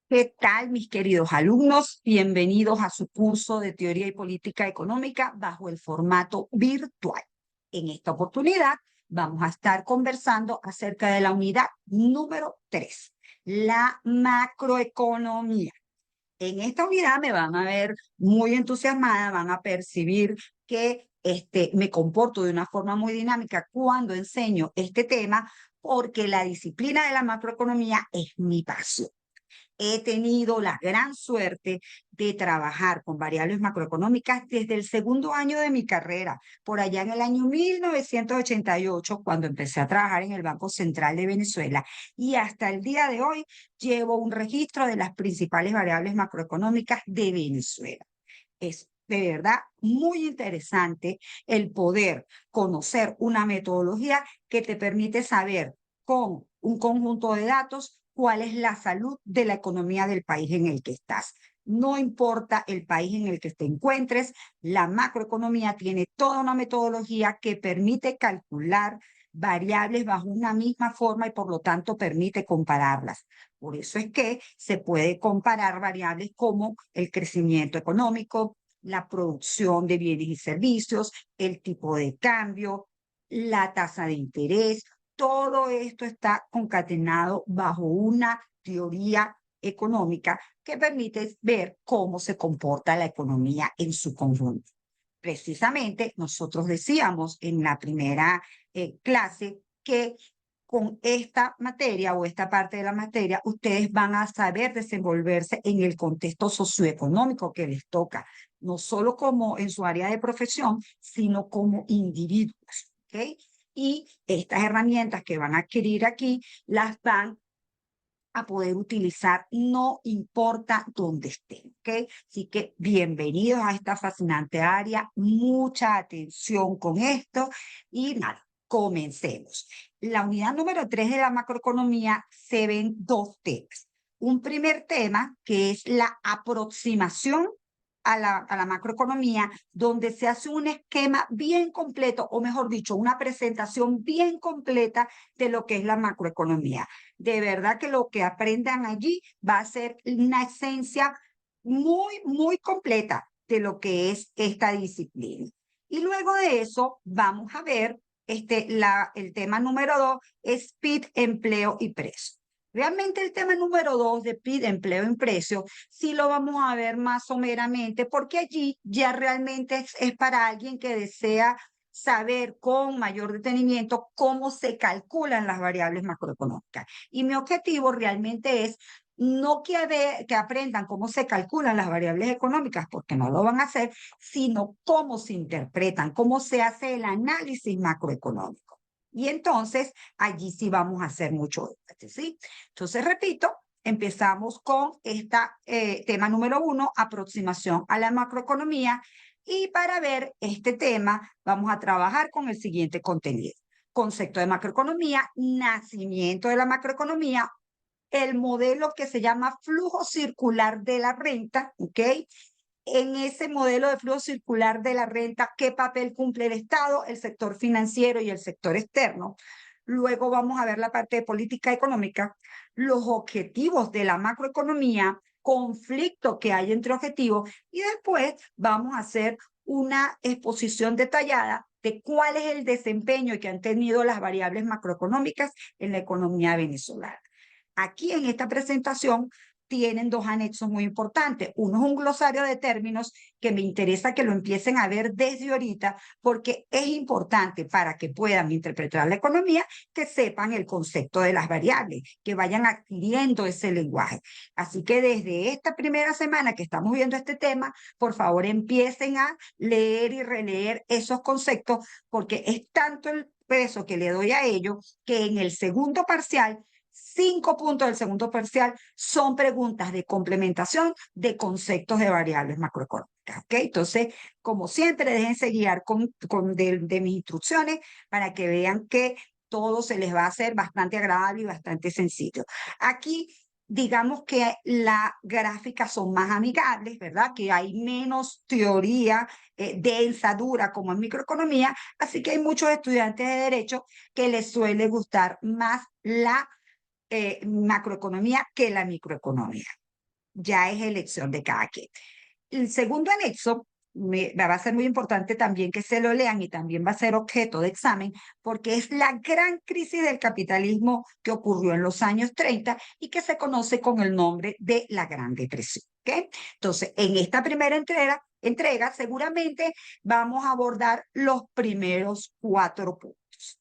¿Qué tal, mis queridos alumnos? Bienvenidos a su curso de Teoría y Política Económica bajo el formato virtual. En esta oportunidad vamos a estar conversando acerca de la unidad número 3, la macroeconomía. En esta unidad me van a ver muy entusiasmada, van a percibir que me comporto de una forma muy dinámica cuando enseño este tema, porque la disciplina de la macroeconomía es mi pasión. He tenido la gran suerte de trabajar con variables macroeconómicas desde el segundo año de mi carrera, por allá en el año 1988, cuando empecé a trabajar en el Banco Central de Venezuela, y hasta el día de hoy llevo un registro de las principales variables macroeconómicas de Venezuela. Es de verdad muy interesante el poder conocer una metodología que te permite saber con un conjunto de datos cuál es la salud de la economía del país en el que estás. No importa el país en el que te encuentres, la macroeconomía tiene toda una metodología que permite calcular variables bajo una misma forma y por lo tanto permite compararlas. Por eso es que se puede comparar variables como el crecimiento económico, la producción de bienes y servicios, el tipo de cambio, la tasa de interés. Todo esto está concatenado bajo una teoría económica que permite ver cómo se comporta la economía en su conjunto. Precisamente, nosotros decíamos en la primera clase que con esta materia o esta parte de la materia, ustedes van a saber desenvolverse en el contexto socioeconómico que les toca, no solo como en su área de profesión, sino como individuos, ¿ok? Y estas herramientas que van a adquirir aquí las van a poder utilizar, no importa dónde estén, ¿ok? Así que bienvenidos a esta fascinante área, mucha atención con esto y nada, comencemos. La unidad número 3 de la macroeconomía se ven dos temas. Un primer tema que es la aproximación a la macroeconomía, donde se hace un esquema bien completo, o mejor dicho, una presentación bien completa de lo que es la macroeconomía. De verdad que lo que aprendan allí va a ser una esencia muy, muy completa de lo que es esta disciplina. Y luego de eso vamos a ver el tema número 2 es PIB, empleo y precio. Realmente el tema número 2 de PIB, empleo y precio, sí lo vamos a ver más someramente, porque allí ya realmente es para alguien que desea saber con mayor detenimiento cómo se calculan las variables macroeconómicas. Y mi objetivo realmente es no que aprendan cómo se calculan las variables económicas, porque no lo van a hacer, sino cómo se interpretan, cómo se hace el análisis macroeconómico. Y entonces, allí sí vamos a hacer mucho énfasis, ¿sí? Entonces, repito, empezamos con este tema número 1, aproximación a la macroeconomía. Y para ver este tema, vamos a trabajar con el siguiente contenido. Concepto de macroeconomía, nacimiento de la macroeconomía, el modelo que se llama flujo circular de la renta, ¿ok? En ese modelo de flujo circular de la renta, ¿qué papel cumple el Estado, el sector financiero y el sector externo? Luego vamos a ver la parte de política económica, los objetivos de la macroeconomía, conflicto que hay entre objetivos y después vamos a hacer una exposición detallada de cuál es el desempeño que han tenido las variables macroeconómicas en la economía venezolana. Aquí en esta presentación tienen dos anexos muy importantes. Uno es un glosario de términos que me interesa que lo empiecen a ver desde ahorita porque es importante para que puedan interpretar la economía, que sepan el concepto de las variables, que vayan adquiriendo ese lenguaje. Así que desde esta primera semana que estamos viendo este tema, por favor empiecen a leer y releer esos conceptos porque es tanto el peso que le doy a ello que en el segundo parcial 5 puntos del segundo parcial son preguntas de complementación de conceptos de variables macroeconómicas. ¿Ok? Entonces, como siempre, déjense guiar de mis instrucciones para que vean que todo se les va a hacer bastante agradable y bastante sencillo. Aquí, digamos que las gráficas son más amigables, ¿verdad? Que hay menos teoría densa, dura, como en microeconomía, así que hay muchos estudiantes de derecho que les suele gustar más la macroeconomía que la microeconomía. ya es elección de cada quien. El segundo anexo va a ser muy importante también que se lo lean y también va a ser objeto de examen porque es la gran crisis del capitalismo que ocurrió en los años 30 y que se conoce con el nombre de la Gran Depresión. ¿Okay? Entonces, en esta primera entrega seguramente vamos a abordar los primeros 4 puntos.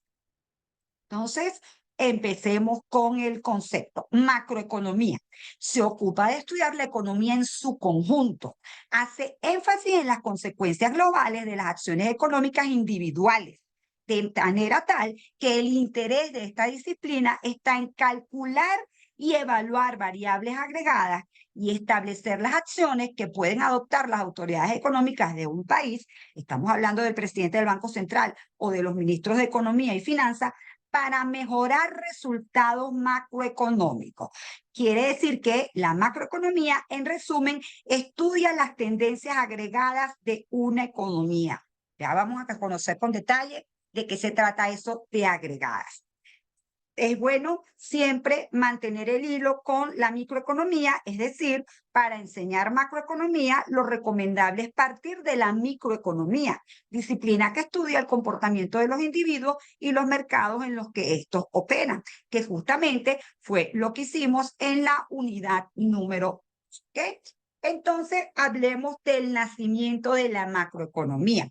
Entonces, empecemos con el concepto. Macroeconomía. Se ocupa de estudiar la economía en su conjunto. Hace énfasis en las consecuencias globales de las acciones económicas individuales, de manera tal que el interés de esta disciplina está en calcular y evaluar variables agregadas y establecer las acciones que pueden adoptar las autoridades económicas de un país. Estamos hablando del presidente del Banco Central o de los ministros de Economía y Finanzas para mejorar resultados macroeconómicos. Quiere decir que la macroeconomía, en resumen, estudia las tendencias agregadas de una economía. Ya vamos a conocer con detalle de qué se trata eso de agregadas. Es bueno siempre mantener el hilo con la microeconomía, es decir, para enseñar macroeconomía, lo recomendable es partir de la microeconomía, disciplina que estudia el comportamiento de los individuos y los mercados en los que estos operan, que justamente fue lo que hicimos en la unidad número 2. ¿Okay? Entonces, hablemos del nacimiento de la macroeconomía.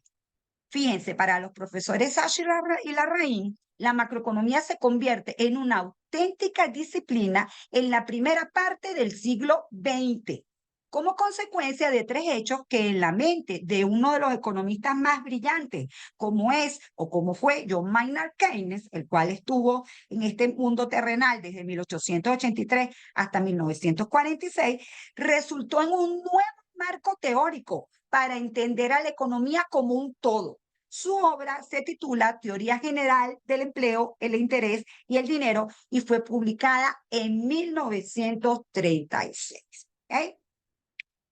Fíjense, para los profesores Sash y Larraín, la macroeconomía se convierte en una auténtica disciplina en la primera parte del siglo XX, como consecuencia de 3 hechos que en la mente de uno de los economistas más brillantes, como es o como fue John Maynard Keynes, el cual estuvo en este mundo terrenal desde 1883 hasta 1946, resultó en un nuevo marco teórico para entender a la economía como un todo. Su obra se titula Teoría General del Empleo, el Interés y el Dinero y fue publicada en 1936. ¿Okay?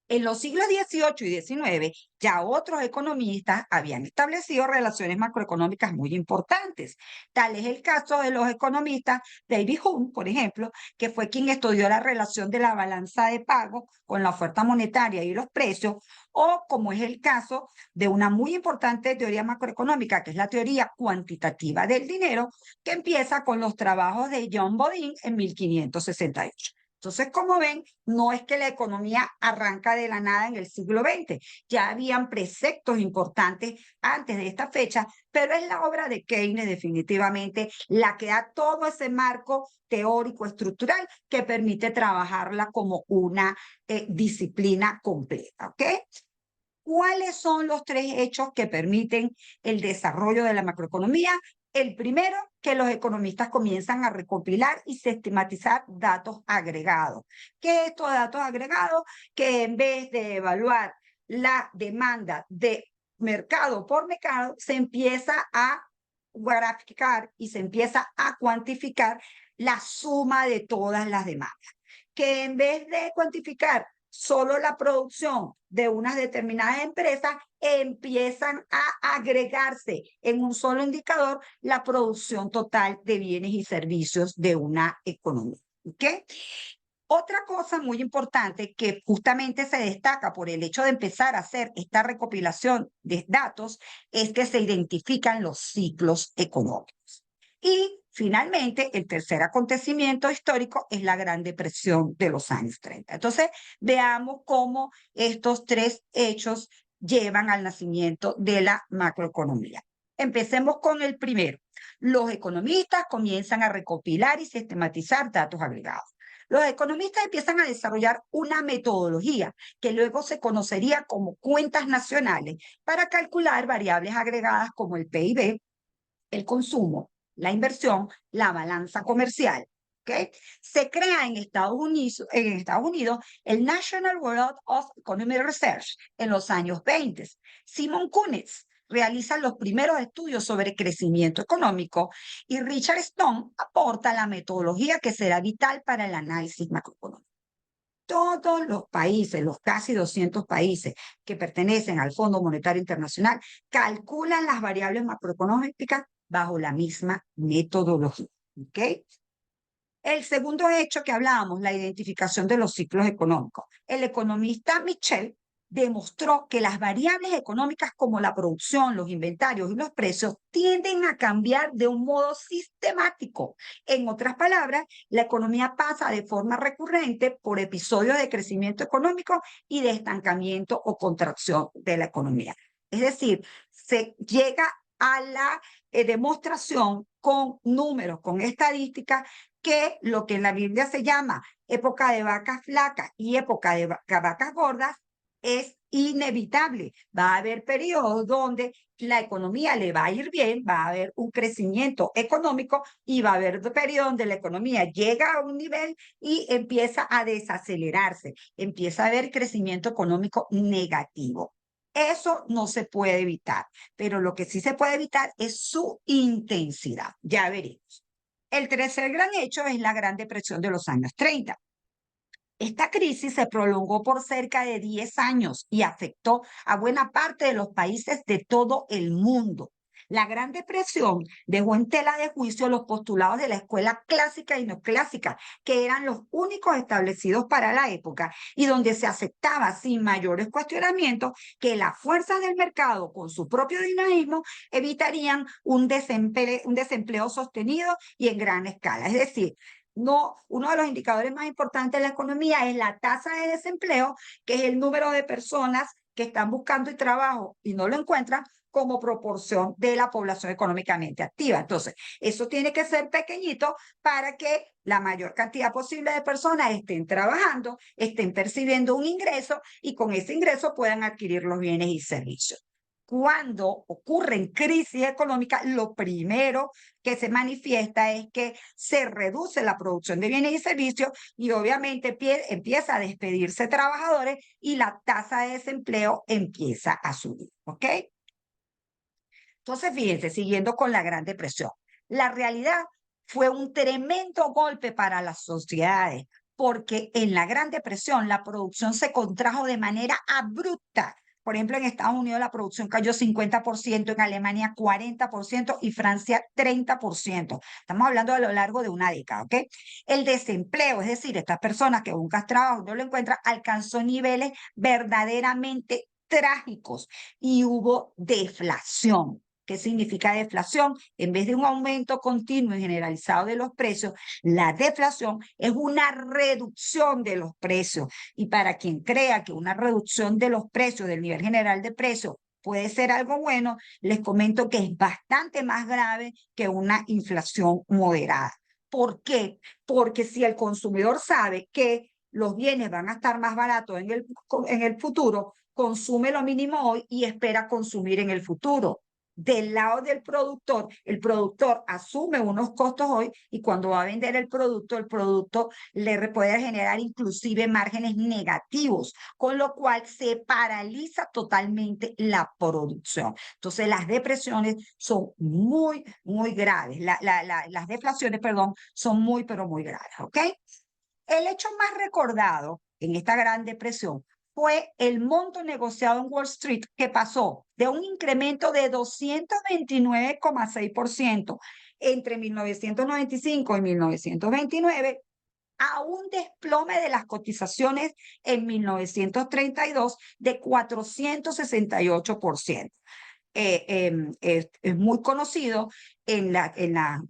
En los siglos XVIII y XIX, ya otros economistas habían establecido relaciones macroeconómicas muy importantes. Tal es el caso de los economistas David Hume, por ejemplo, que fue quien estudió la relación de la balanza de pago con la oferta monetaria y los precios, o como es el caso de una muy importante teoría macroeconómica, que es la teoría cuantitativa del dinero, que empieza con los trabajos de John Bodin en 1568. Entonces, como ven, no es que la economía arranca de la nada en el siglo XX. Ya habían preceptos importantes antes de esta fecha, pero es la obra de Keynes definitivamente la que da todo ese marco teórico estructural que permite trabajarla como una disciplina completa. ¿Ok? ¿Cuáles son los 3 hechos que permiten el desarrollo de la macroeconomía? El primero, que los economistas comienzan a recopilar y sistematizar datos agregados. ¿Qué es estos datos agregados? Que en vez de evaluar la demanda de mercado por mercado, se empieza a graficar y se empieza a cuantificar la suma de todas las demandas. Que en vez de cuantificar solo la producción de unas determinadas empresas, empiezan a agregarse en un solo indicador la producción total de bienes y servicios de una economía. ¿Okay? Otra cosa muy importante que justamente se destaca por el hecho de empezar a hacer esta recopilación de datos es que se identifican los ciclos económicos. Y finalmente, el tercer acontecimiento histórico es la Gran Depresión de los años 30. Entonces, veamos cómo estos 3 hechos llevan al nacimiento de la macroeconomía. Empecemos con el primero. Los economistas comienzan a recopilar y sistematizar datos agregados. Los economistas empiezan a desarrollar una metodología que luego se conocería como cuentas nacionales para calcular variables agregadas como el PIB, el consumo, la inversión, la balanza comercial. ¿Okay? Se crea en Estados Unidos el National Bureau of Economic Research en los años 20. Simon Kunis realiza los primeros estudios sobre crecimiento económico y Richard Stone aporta la metodología que será vital para el análisis macroeconómico. Todos los países, los casi 200 países que pertenecen al Fondo Monetario Internacional, calculan las variables macroeconómicas bajo la misma metodología. ¿Ok? El segundo hecho que hablábamos, la identificación de los ciclos económicos. El economista Michel demostró que las variables económicas como la producción, los inventarios y los precios tienden a cambiar de un modo sistemático. En otras palabras, la economía pasa de forma recurrente por episodios de crecimiento económico y de estancamiento o contracción de la economía. Es decir, se llega a la demostración con números, con estadísticas, que lo que en la Biblia se llama época de vacas flacas y época de vacas gordas es inevitable. Va a haber periodos donde la economía le va a ir bien, va a haber un crecimiento económico y va a haber periodos donde la economía llega a un nivel y empieza a desacelerarse, empieza a haber crecimiento económico negativo. Eso no se puede evitar, pero lo que sí se puede evitar es su intensidad. Ya veremos. El tercer gran hecho es la Gran Depresión de los años 30. Esta crisis se prolongó por cerca de 10 años y afectó a buena parte de los países de todo el mundo. La Gran Depresión dejó en tela de juicio los postulados de la escuela clásica y neoclásica, que eran los únicos establecidos para la época y donde se aceptaba sin mayores cuestionamientos que las fuerzas del mercado, con su propio dinamismo, evitarían un desempleo sostenido y en gran escala. Es decir, no, uno de los indicadores más importantes de la economía es la tasa de desempleo, que es el número de personas que están buscando trabajo y no lo encuentran como proporción de la población económicamente activa. Entonces, eso tiene que ser pequeñito para que la mayor cantidad posible de personas estén trabajando, estén percibiendo un ingreso y con ese ingreso puedan adquirir los bienes y servicios. Cuando ocurren crisis económicas, lo primero que se manifiesta es que se reduce la producción de bienes y servicios y obviamente empieza a despedirse trabajadores y la tasa de desempleo empieza a subir, ¿ok? Entonces, fíjense, siguiendo con la Gran Depresión, la realidad fue un tremendo golpe para las sociedades, porque en la Gran Depresión la producción se contrajo de manera abrupta. Por ejemplo, en Estados Unidos la producción cayó 50%, en Alemania 40% y Francia 30%. Estamos hablando a lo largo de una década, ¿ok? El desempleo, es decir, estas personas que buscan trabajo y no lo encuentran, alcanzó niveles verdaderamente trágicos y hubo deflación. ¿Qué significa deflación? En vez de un aumento continuo y generalizado de los precios, la deflación es una reducción de los precios. Y para quien crea que una reducción de los precios, del nivel general de precios, puede ser algo bueno, les comento que es bastante más grave que una inflación moderada. ¿Por qué? Porque si el consumidor sabe que los bienes van a estar más baratos en el futuro, consume lo mínimo hoy y espera consumir en el futuro. Del lado del productor, el productor asume unos costos hoy y cuando va a vender el producto le puede generar inclusive márgenes negativos, con lo cual se paraliza totalmente la producción. Entonces las depresiones son muy, muy graves. Las deflaciones, perdón, son muy, pero muy graves, ¿ok? El hecho más recordado en esta Gran Depresión fue el monto negociado en Wall Street, que pasó de un incremento de 229,6% entre 1995 y 1929 a un desplome de las cotizaciones en 1932 de 468%. Es muy conocido en la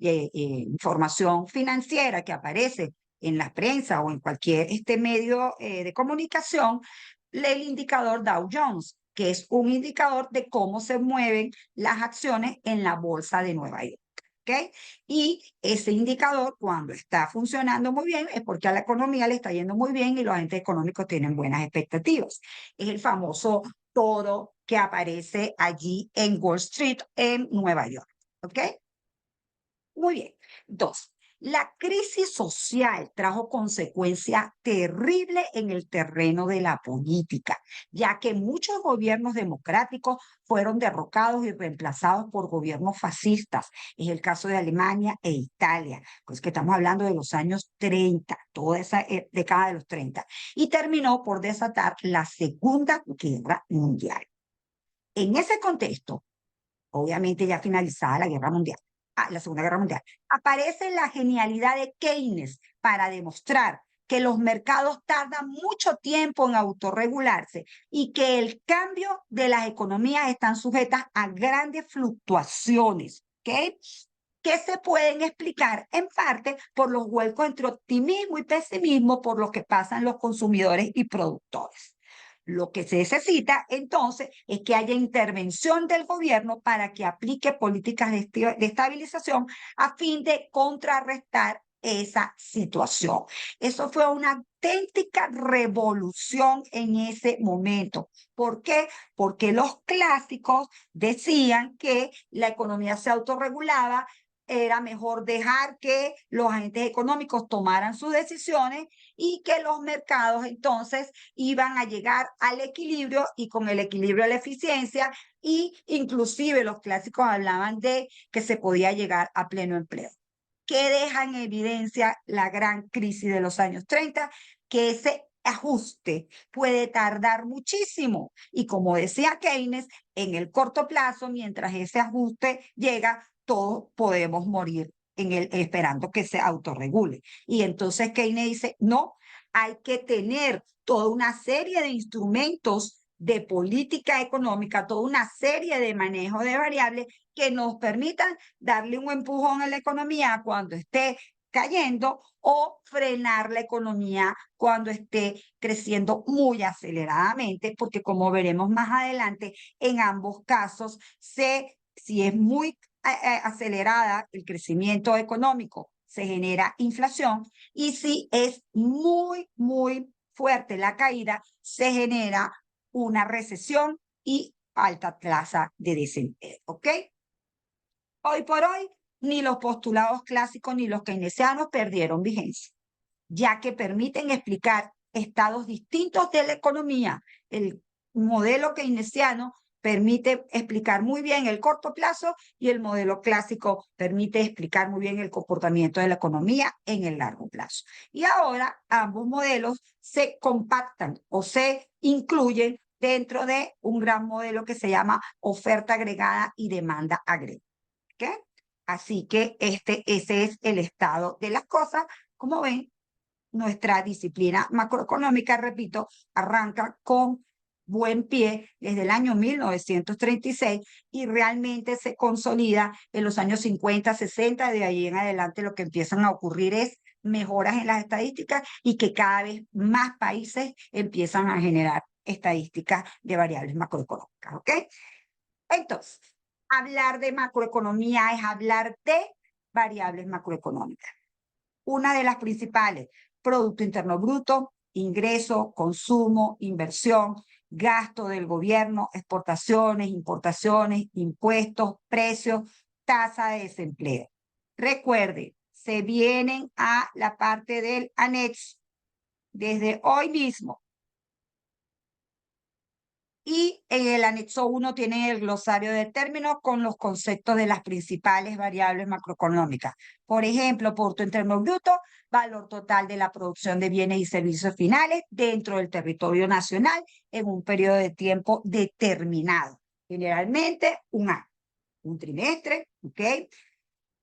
información financiera que aparece en la prensa o en cualquier medio de comunicación, el indicador Dow Jones, que es un indicador de cómo se mueven las acciones en la bolsa de Nueva York. ¿Okay? Y ese indicador, cuando está funcionando muy bien, es porque a la economía le está yendo muy bien y los agentes económicos tienen buenas expectativas. Es el famoso toro que aparece allí en Wall Street, en Nueva York. ¿Ok? Muy bien. Dos, la crisis social trajo consecuencias terribles en el terreno de la política, ya que muchos gobiernos democráticos fueron derrocados y reemplazados por gobiernos fascistas. Es el caso de Alemania e Italia, pues que estamos hablando de los años 30, toda esa década de los 30, y terminó por desatar la Segunda Guerra Mundial. En ese contexto, obviamente ya finalizada la Guerra Mundial, la Segunda Guerra Mundial, aparece la genialidad de Keynes para demostrar que los mercados tardan mucho tiempo en autorregularse y que el cambio de las economías están sujetas a grandes fluctuaciones, ¿ok? Que se pueden explicar en parte por los vuelcos entre optimismo y pesimismo por los que pasan los consumidores y productores. Lo que se necesita entonces es que haya intervención del gobierno para que aplique políticas de estabilización a fin de contrarrestar esa situación. Eso fue una auténtica revolución en ese momento. ¿Por qué? Porque los clásicos decían que la economía se autorregulaba, era mejor dejar que los agentes económicos tomaran sus decisiones y que los mercados entonces iban a llegar al equilibrio y con el equilibrio la eficiencia y inclusive los clásicos hablaban de que se podía llegar a pleno empleo. ¿Qué deja en evidencia la gran crisis de los años 30? Que ese ajuste puede tardar muchísimo y como decía Keynes, en el corto plazo, mientras ese ajuste llega, todos podemos morir esperando que se autorregule. Y entonces Keynes dice, no, hay que tener toda una serie de instrumentos de política económica, toda una serie de manejo de variables que nos permitan darle un empujón a la economía cuando esté cayendo o frenar la economía cuando esté creciendo muy aceleradamente, porque como veremos más adelante, en ambos casos, si es muy acelerada el crecimiento económico, se genera inflación y si es muy, muy fuerte la caída, se genera una recesión y alta tasa de desempleo, ¿ok? Hoy por hoy, ni los postulados clásicos ni los keynesianos perdieron vigencia, ya que permiten explicar estados distintos de la economía. El modelo keynesiano permite explicar muy bien el corto plazo y el modelo clásico permite explicar muy bien el comportamiento de la economía en el largo plazo. Y ahora ambos modelos se compactan o se incluyen dentro de un gran modelo que se llama oferta agregada y demanda agregada. ¿Okay? Así que ese es el estado de las cosas. Como ven, nuestra disciplina macroeconómica, repito, arranca con buen pie desde el año 1936 y realmente se consolida en los años 50, 60, de ahí en adelante lo que empiezan a ocurrir es mejoras en las estadísticas y que cada vez más países empiezan a generar estadísticas de variables macroeconómicas, ¿ok? Entonces, hablar de macroeconomía es hablar de variables macroeconómicas. Una de las principales, Producto Interno Bruto, ingreso, consumo, inversión, gasto del gobierno, exportaciones, importaciones, impuestos, precios, tasa de desempleo. Recuerde, se vienen a la parte del anexo desde hoy mismo. Y en el anexo 1 tienen el glosario de términos con los conceptos de las principales variables macroeconómicas. Por ejemplo, Producto Interno Bruto, valor total de la producción de bienes y servicios finales dentro del territorio nacional en un periodo de tiempo determinado. Generalmente un año, un trimestre, ¿ok?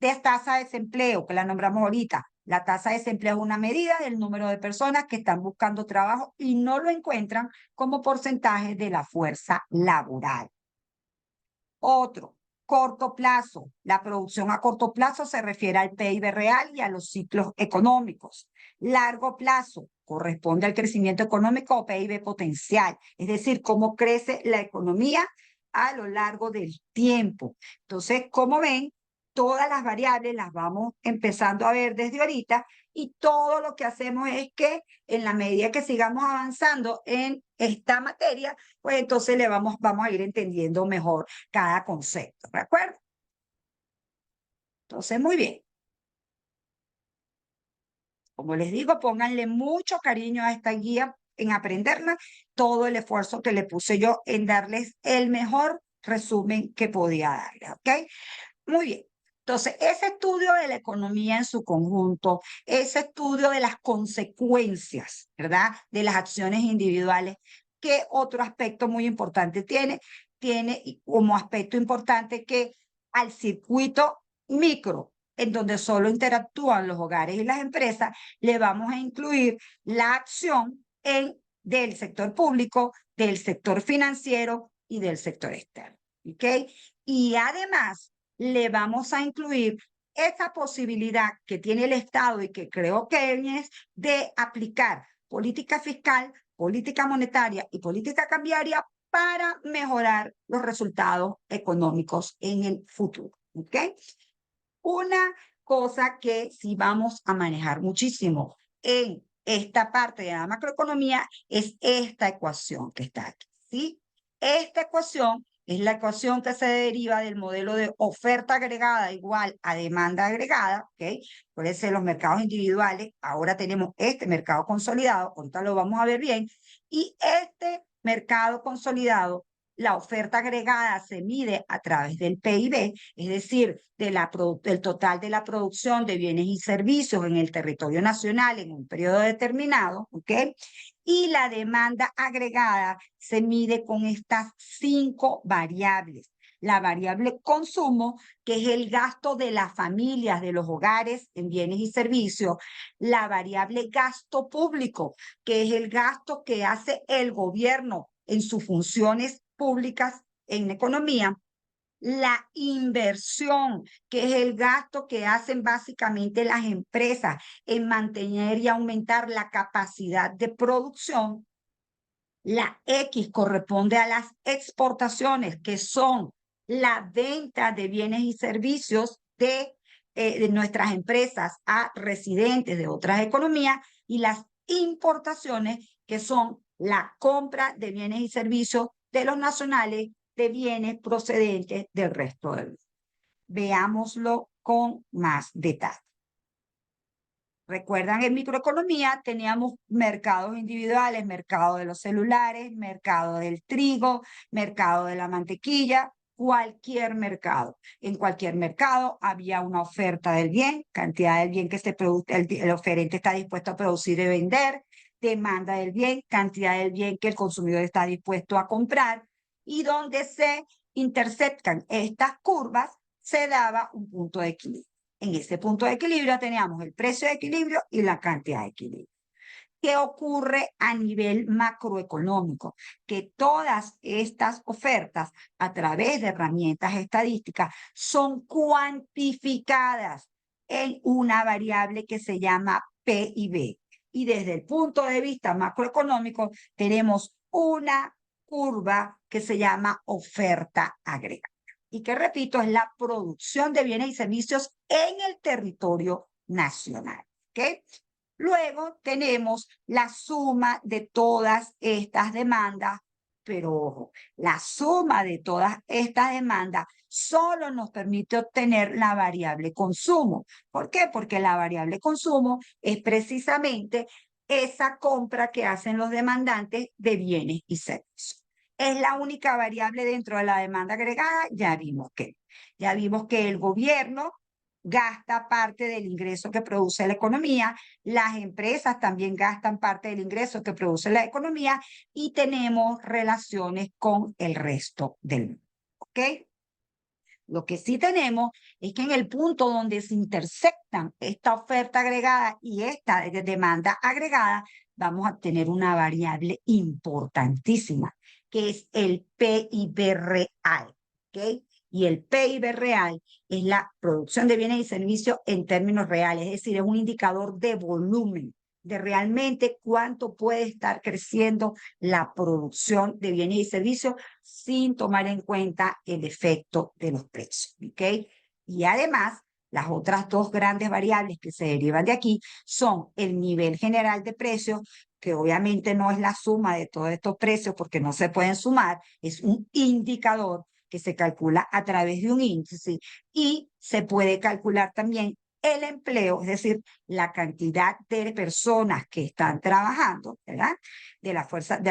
De tasa de desempleo, que la nombramos ahorita. La tasa de desempleo es una medida del número de personas que están buscando trabajo y no lo encuentran como porcentaje de la fuerza laboral. Otro, corto plazo. La producción a corto plazo se refiere al PIB real y a los ciclos económicos. Largo plazo corresponde al crecimiento económico o PIB potencial, es decir, cómo crece la economía a lo largo del tiempo. Entonces, como ven, todas las variables las vamos empezando a ver desde ahorita y todo lo que hacemos es que en la medida que sigamos avanzando en esta materia, pues entonces vamos a ir entendiendo mejor cada concepto, ¿de acuerdo? Entonces, muy bien. Como les digo, pónganle mucho cariño a esta guía en aprenderla, todo el esfuerzo que le puse yo en darles el mejor resumen que podía darles, ¿ok? Muy bien. Entonces, ese estudio de la economía en su conjunto, ese estudio de las consecuencias, ¿verdad? De las acciones individuales, ¿qué otro aspecto muy importante tiene? Tiene como aspecto importante que al circuito micro, en donde solo interactúan los hogares y las empresas, le vamos a incluir la acción del sector público, del sector financiero y del sector externo. ¿Ok? Y además le vamos a incluir esa posibilidad que tiene el Estado y que creo que es de aplicar política fiscal, política monetaria y política cambiaria para mejorar los resultados económicos en el futuro. ¿Ok? Una cosa que sí vamos a manejar muchísimo en esta parte de la macroeconomía es esta ecuación que está aquí, ¿sí? Esta ecuación es la ecuación que se deriva del modelo de oferta agregada igual a demanda agregada, ¿ok? Por eso en los mercados individuales, ahora tenemos este mercado consolidado, ahorita lo vamos a ver bien, y este mercado consolidado, la oferta agregada se mide a través del PIB, es decir, del total de la producción de bienes y servicios en el territorio nacional en un periodo determinado, ¿ok? Y la demanda agregada se mide con estas 5 variables. La variable consumo, que es el gasto de las familias, de los hogares en bienes y servicios. La variable gasto público, que es el gasto que hace el gobierno en sus funciones públicas en economía. La inversión, que es el gasto que hacen básicamente las empresas en mantener y aumentar la capacidad de producción. La X corresponde a las exportaciones, que son la venta de bienes y servicios de nuestras empresas a residentes de otras economías, y las importaciones, que son la compra de bienes y servicios de los nacionales de bienes procedentes del resto del mundo. Veámoslo con más detalle. Recuerdan, en microeconomía teníamos mercados individuales, mercado de los celulares, mercado del trigo, mercado de la mantequilla, cualquier mercado. En cualquier mercado había una oferta del bien, cantidad del bien que se produce, el oferente está dispuesto a producir y vender, demanda del bien, cantidad del bien que el consumidor está dispuesto a comprar, y donde se interceptan estas curvas se daba un punto de equilibrio. En ese punto de equilibrio teníamos el precio de equilibrio y la cantidad de equilibrio. ¿Qué ocurre a nivel macroeconómico? Que todas estas ofertas, a través de herramientas estadísticas, son cuantificadas en una variable que se llama PIB. Y desde el punto de vista macroeconómico, tenemos una curva que se llama oferta agregada. Y que, repito, es la producción de bienes y servicios en el territorio nacional. ¿Ok? Luego tenemos la suma de todas estas demandas, pero ojo, la suma de todas estas demandas solo nos permite obtener la variable consumo. ¿Por qué? Porque la variable consumo es precisamente esa compra que hacen los demandantes de bienes y servicios. Es la única variable dentro de la demanda agregada. Ya vimos que el gobierno gasta parte del ingreso que produce la economía, las empresas también gastan parte del ingreso que produce la economía, y tenemos relaciones con el resto del mundo. ¿Ok? Lo que sí tenemos es que en el punto donde se intersectan esta oferta agregada y esta demanda agregada, vamos a tener una variable importantísima, que es el PIB real. ¿Ok? Y el PIB real es la producción de bienes y servicios en términos reales, es decir, es un indicador de volumen, de realmente cuánto puede estar creciendo la producción de bienes y servicios sin tomar en cuenta el efecto de los precios. ¿Ok? Y además, las otras dos grandes variables que se derivan de aquí son el nivel general de precios, que obviamente no es la suma de todos estos precios porque no se pueden sumar, es un indicador que se calcula a través de un índice, y se puede calcular también el empleo, es decir, la cantidad de personas que están trabajando, ¿verdad? De la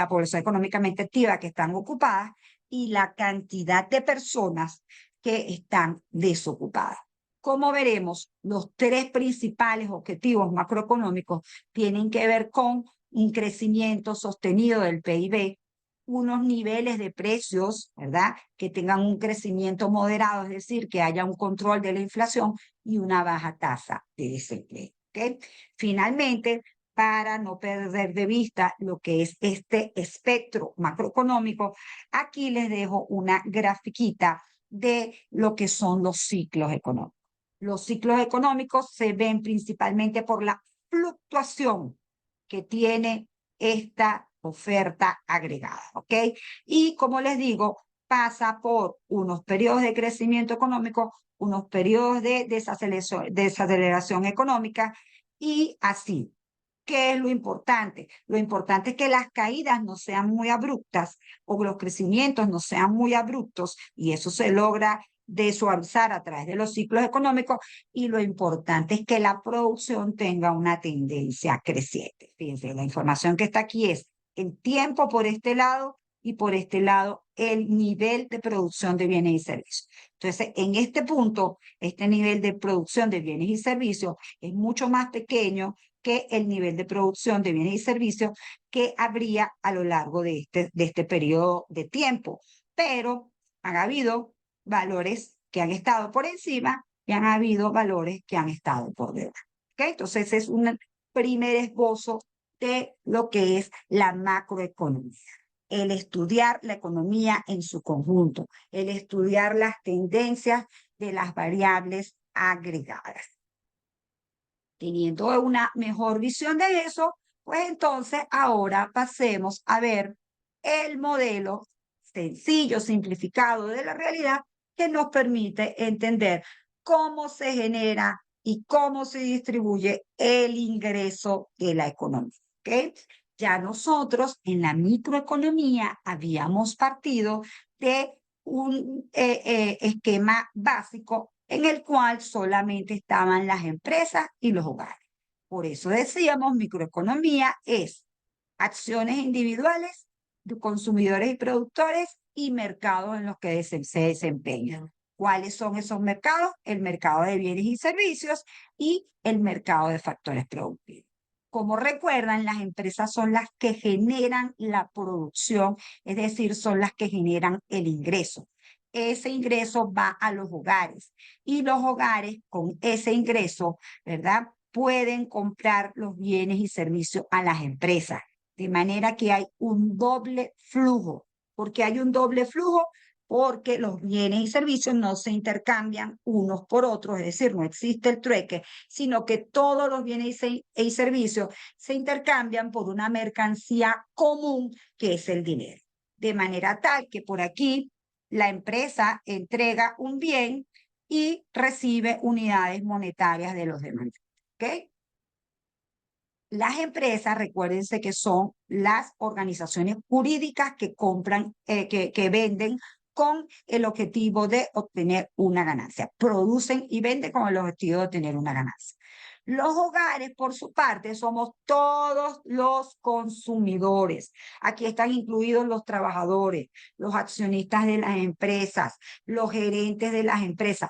población económicamente activa que están ocupadas, y la cantidad de personas que están desocupadas. Como veremos, los tres principales objetivos macroeconómicos tienen que ver con un crecimiento sostenido del PIB, unos niveles de precios, ¿verdad? Que tengan un crecimiento moderado, es decir, que haya un control de la inflación y una baja tasa de desempleo, ¿ok? Finalmente, para no perder de vista lo que es este espectro macroeconómico, aquí les dejo una grafiquita de lo que son los ciclos económicos. Los ciclos económicos se ven principalmente por la fluctuación que tiene esta oferta agregada, ¿ok? Y como les digo, pasa por unos periodos de crecimiento económico, unos periodos de desaceleración económica y así. ¿Qué es lo importante? Lo importante es que las caídas no sean muy abruptas o los crecimientos no sean muy abruptos y eso se logra de suavizar a través de los ciclos económicos y lo importante es que la producción tenga una tendencia creciente. Fíjense, la información que está aquí es el tiempo por este lado y por este lado el nivel de producción de bienes y servicios. Entonces, en este punto, este nivel de producción de bienes y servicios es mucho más pequeño que el nivel de producción de bienes y servicios que habría a lo largo de este periodo de tiempo. Pero han habido valores que han estado por encima y han habido valores que han estado por debajo. ¿Okay? Entonces, es un primer esbozo de lo que es la macroeconomía. El estudiar la economía en su conjunto, el estudiar las tendencias de las variables agregadas. Teniendo una mejor visión de eso, pues entonces ahora pasemos a ver el modelo sencillo, simplificado de la realidad que nos permite entender cómo se genera y cómo se distribuye el ingreso de la economía. ¿Okay? Ya nosotros en la microeconomía habíamos partido de un esquema básico en el cual solamente estaban las empresas y los hogares. Por eso decíamos, microeconomía es acciones individuales de consumidores y productores y mercados en los que se desempeñan. ¿Cuáles son esos mercados? El mercado de bienes y servicios y el mercado de factores productivos. Como recuerdan, las empresas son las que generan la producción, es decir, son las que generan el ingreso. Ese ingreso va a los hogares y los hogares con ese ingreso, ¿verdad? Pueden comprar los bienes y servicios a las empresas. De manera que hay un doble flujo. ¿Por qué hay un doble flujo? Porque los bienes y servicios no se intercambian unos por otros, es decir, no existe el trueque, sino que todos los bienes y servicios se intercambian por una mercancía común que es el dinero. De manera tal que por aquí la empresa entrega un bien y recibe unidades monetarias de los demás. ¿Ok? Las empresas, recuérdense que son las organizaciones jurídicas que compran, que venden con el objetivo de obtener una ganancia. Producen y venden con el objetivo de obtener una ganancia. Los hogares, por su parte, somos todos los consumidores. Aquí están incluidos los trabajadores, los accionistas de las empresas, los gerentes de las empresas.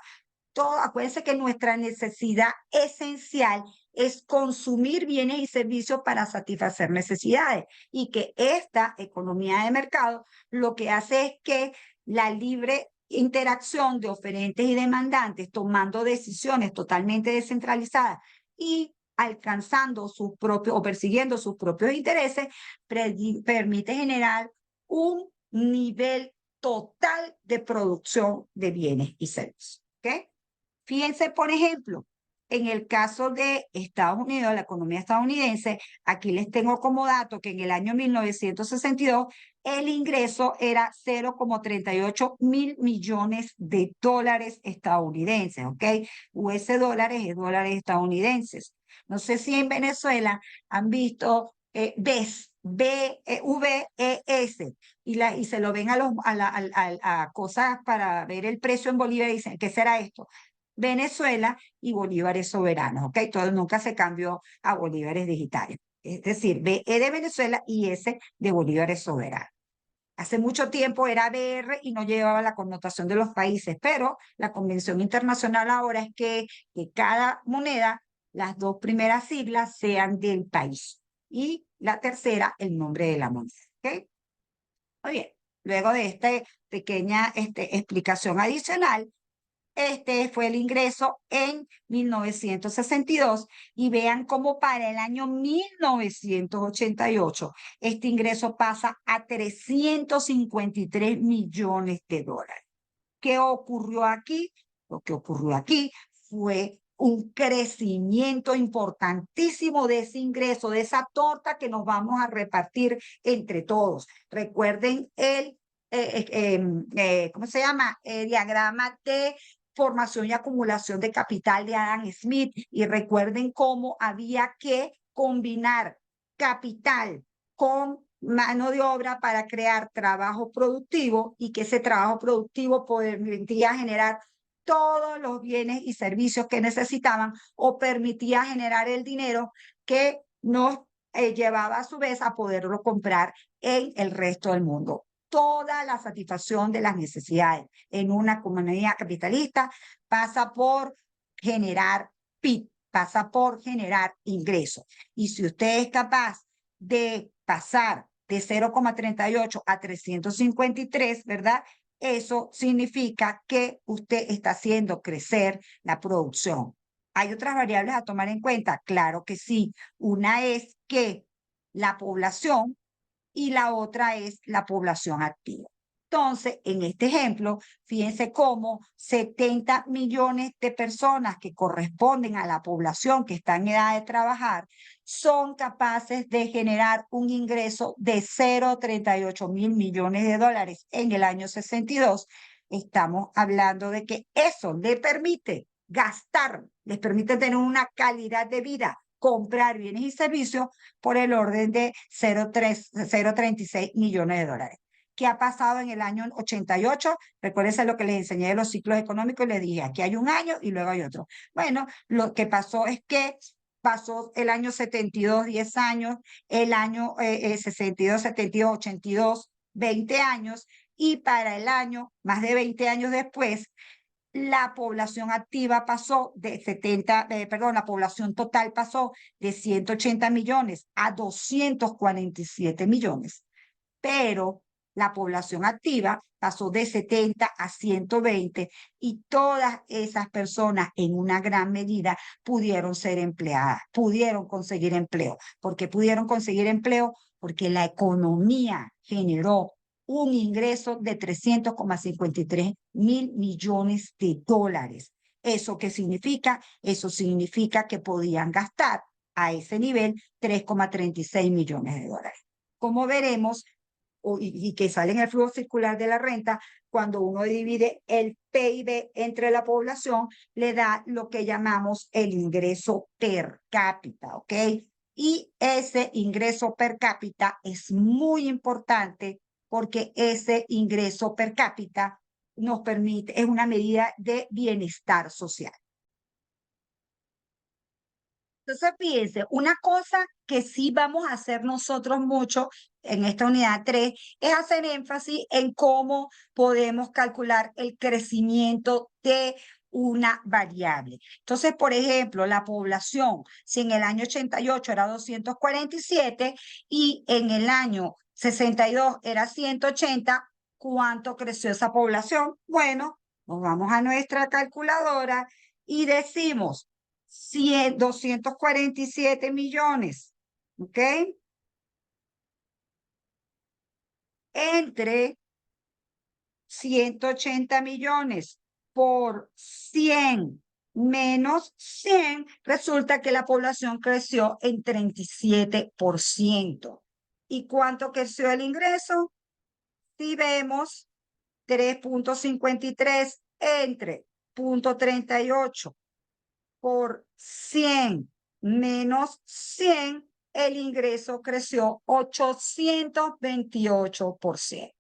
Acuérdense que nuestra necesidad esencial es consumir bienes y servicios para satisfacer necesidades y que esta economía de mercado lo que hace es que la libre interacción de oferentes y demandantes tomando decisiones totalmente descentralizadas y alcanzando sus propios o persiguiendo sus propios intereses permite generar un nivel total de producción de bienes y servicios. ¿Ok? Fíjense, por ejemplo, en el caso de Estados Unidos, la economía estadounidense, aquí les tengo como dato que en el año 1962 el ingreso era 0,38 mil millones de dólares estadounidenses, ¿ok? US dólares es dólares estadounidenses. No sé si en Venezuela han visto VES, VES, y se lo ven a cosas para ver el precio en bolívares y dicen, ¿qué será esto? Venezuela y bolívares soberanos, ¿ok? Todo nunca se cambió a bolívares digitales. Es decir, BE de Venezuela y S de bolívares soberanos. Hace mucho tiempo era BR y no llevaba la connotación de los países, pero la convención internacional ahora es que cada moneda, las dos primeras siglas sean del país y la tercera el nombre de la moneda, ¿ok? Muy bien, luego de esta pequeña explicación adicional, este fue el ingreso en 1962 y vean cómo para el año 1988 este ingreso pasa a 353 millones de dólares. ¿Qué ocurrió aquí? Lo que ocurrió aquí fue un crecimiento importantísimo de ese ingreso, de esa torta que nos vamos a repartir entre todos. Recuerden ¿cómo se llama? Diagrama de formación y acumulación de capital de Adam Smith. Y recuerden cómo había que combinar capital con mano de obra para crear trabajo productivo y que ese trabajo productivo permitía generar todos los bienes y servicios que necesitaban o permitía generar el dinero que nos llevaba a su vez a poderlo comprar en el resto del mundo. Toda la satisfacción de las necesidades en una comunidad capitalista pasa por generar PIB, pasa por generar ingresos. Y si usted es capaz de pasar de 0,38 a 353, ¿verdad? Eso significa que usted está haciendo crecer la producción. ¿Hay otras variables a tomar en cuenta? Claro que sí. Una es que la población y la otra es la población activa. Entonces, en este ejemplo, fíjense cómo 70 millones de personas que corresponden a la población que está en edad de trabajar son capaces de generar un ingreso de 0,38 mil millones de dólares en el año 62. Estamos hablando de que eso le permite gastar, les permite tener una calidad de vida, comprar bienes y servicios por el orden de 0,36 millones de dólares. ¿Qué ha pasado en el año 88? Recuérdense lo que les enseñé de los ciclos económicos y les dije, aquí hay un año y luego hay otro. Bueno, lo que pasó es que pasó el año 72, 10 años, el año 62, 72, 82, 20 años, y para el año, más de 20 años después, la población activa pasó de 70, perdón, la población total pasó de 180 millones a 247 millones, pero la población activa pasó de 70 a 120 y todas esas personas en una gran medida pudieron ser empleadas, pudieron conseguir empleo. ¿Por qué pudieron conseguir empleo? Porque la economía generó un ingreso de 300,53 mil millones de dólares. ¿Eso qué significa? Eso significa que podían gastar a ese nivel 3,36 millones de dólares. Como veremos, y que sale en el flujo circular de la renta, cuando uno divide el PIB entre la población, le da lo que llamamos el ingreso per cápita, ¿ok? Y ese ingreso per cápita es muy importante porque ese ingreso per cápita nos permite, es una medida de bienestar social. Entonces, fíjense, una cosa que sí vamos a hacer nosotros mucho en esta unidad 3 es hacer énfasis en cómo podemos calcular el crecimiento de una variable. Entonces, por ejemplo, la población, si en el año 88 era 247 y en el año 62 era 180, ¿cuánto creció esa población? Bueno, nos vamos a nuestra calculadora y decimos 247 millones, ¿ok? Entre 180 millones por 100 menos 100, resulta que la población creció en 37%. ¿Y cuánto creció el ingreso? Si vemos 3,53 entre 0,38 por 100 menos 100, el ingreso creció 828%.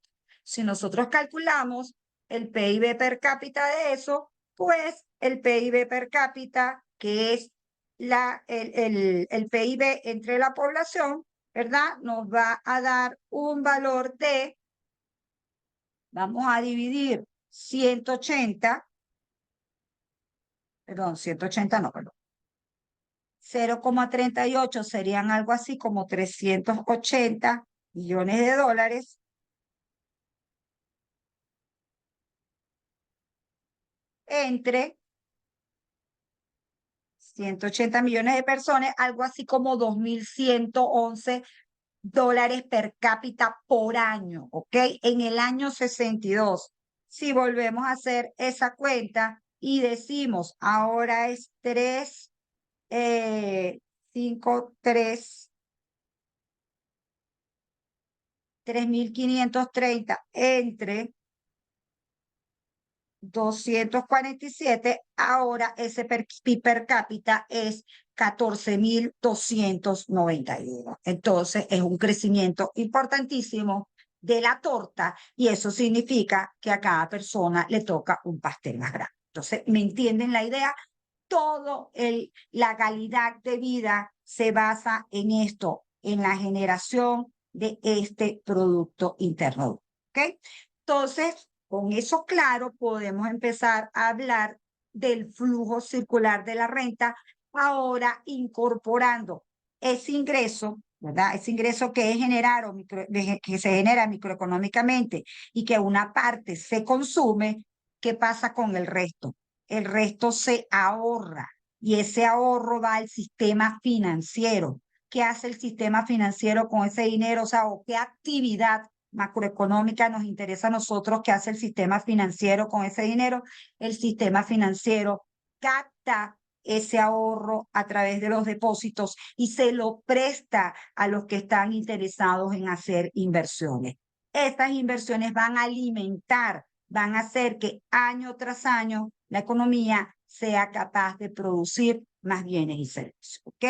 Si nosotros calculamos el PIB per cápita de eso, pues el PIB per cápita, que es el PIB entre la población, ¿verdad? Nos va a dar un valor de, vamos a dividir 180, perdón, 180 no, perdón. 0,38 serían algo así como 380 millones de dólares entre 180 millones de personas, algo así como 2.111 dólares per cápita por año, ¿ok? En el año 62. Si volvemos a hacer esa cuenta y decimos, ahora es 3, 5, 3.530 entre 247, ahora ese PIB per cápita es 14.291. Entonces, es un crecimiento importantísimo de la torta y eso significa que a cada persona le toca un pastel más grande. Entonces, ¿me entienden la idea? La calidad de vida se basa en esto, en la generación de este Producto Interno. ¿Ok? Entonces, con eso claro, podemos empezar a hablar del flujo circular de la renta, ahora incorporando ese ingreso, ¿verdad? Ese ingreso que es generado, que se genera microeconómicamente y que una parte se consume. ¿Qué pasa con el resto? El resto se ahorra y ese ahorro va al sistema financiero. ¿Qué hace el sistema financiero con ese dinero? O sea, ¿o qué actividad macroeconómica nos interesa a nosotros? ¿Qué hace el sistema financiero con ese dinero? El sistema financiero capta ese ahorro a través de los depósitos y se lo presta a los que están interesados en hacer inversiones. Estas inversiones van a alimentar, van a hacer que año tras año la economía sea capaz de producir más bienes y servicios. ¿Ok?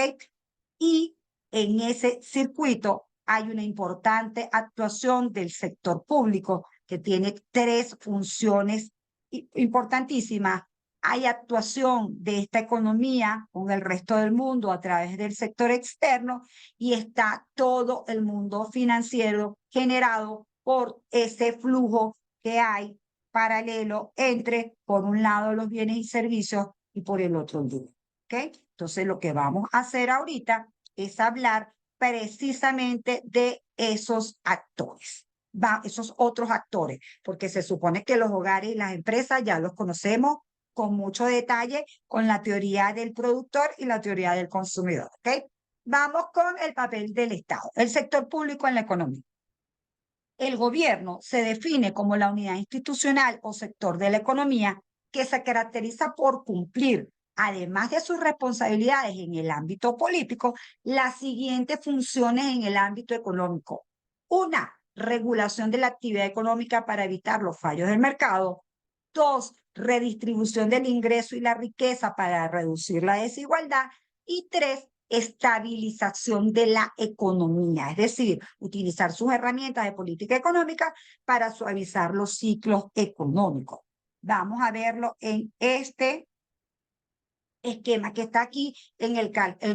Y en ese circuito hay una importante actuación del sector público que tiene 3 funciones importantísimas. Hay actuación de esta economía con el resto del mundo a través del sector externo y está todo el mundo financiero generado por ese flujo que hay paralelo entre, por un lado, los bienes y servicios y por el otro, el dinero. ¿Ok? Entonces, lo que vamos a hacer ahorita es hablar precisamente de esos actores, esos otros actores, porque se supone que los hogares y las empresas ya los conocemos con mucho detalle con la teoría del productor y la teoría del consumidor. ¿Ok? Vamos con el papel del Estado, el sector público en la economía. El gobierno se define como la unidad institucional o sector de la economía que se caracteriza por cumplir, además de sus responsabilidades en el ámbito político, las siguientes funciones en el ámbito económico. Una, regulación de la actividad económica para evitar los fallos del mercado. 2, redistribución del ingreso y la riqueza para reducir la desigualdad. Y 3, estabilización de la economía, es decir, utilizar sus herramientas de política económica para suavizar los ciclos económicos. Vamos a verlo en este esquema que está aquí, en el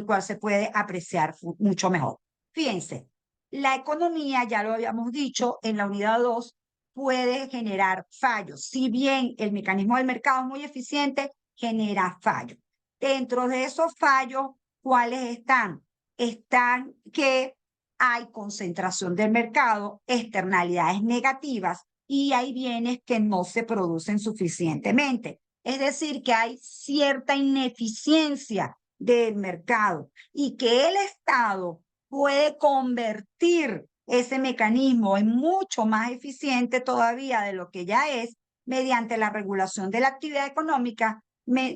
cual se puede apreciar mucho mejor. Fíjense, la economía, ya lo habíamos dicho en la unidad 2, puede generar fallos. Si bien el mecanismo del mercado es muy eficiente, genera fallos. Dentro de esos fallos, ¿cuáles están? Están que hay concentración del mercado, externalidades negativas y hay bienes que no se producen suficientemente. Es decir, que hay cierta ineficiencia del mercado y que el Estado puede convertir ese mecanismo en mucho más eficiente todavía de lo que ya es mediante la regulación de la actividad económica,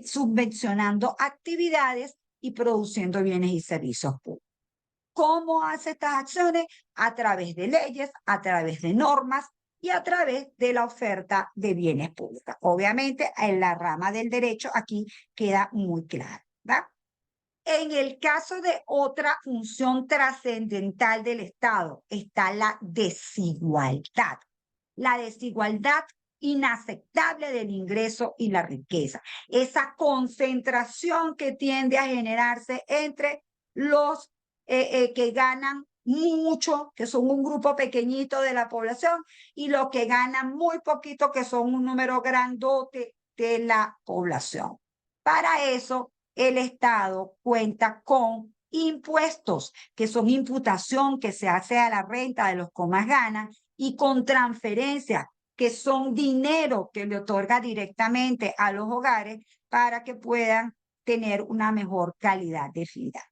subvencionando actividades y produciendo bienes y servicios públicos. ¿Cómo hace estas acciones? A través de leyes, a través de normas y a través de la oferta de bienes públicos. Obviamente, en la rama del derecho aquí queda muy claro, ¿verdad? En el caso de otra función trascendental del Estado está la desigualdad. La desigualdad inaceptable del ingreso y la riqueza. Esa concentración que tiende a generarse entre los que ganan mucho, que son un grupo pequeñito de la población, y los que ganan muy poquito, que son un número grandote de la población. Para eso, el Estado cuenta con impuestos, que son imputación que se hace a la renta de los que más ganan, y con transferencias, que son dinero que le otorga directamente a los hogares para que puedan tener una mejor calidad de vida.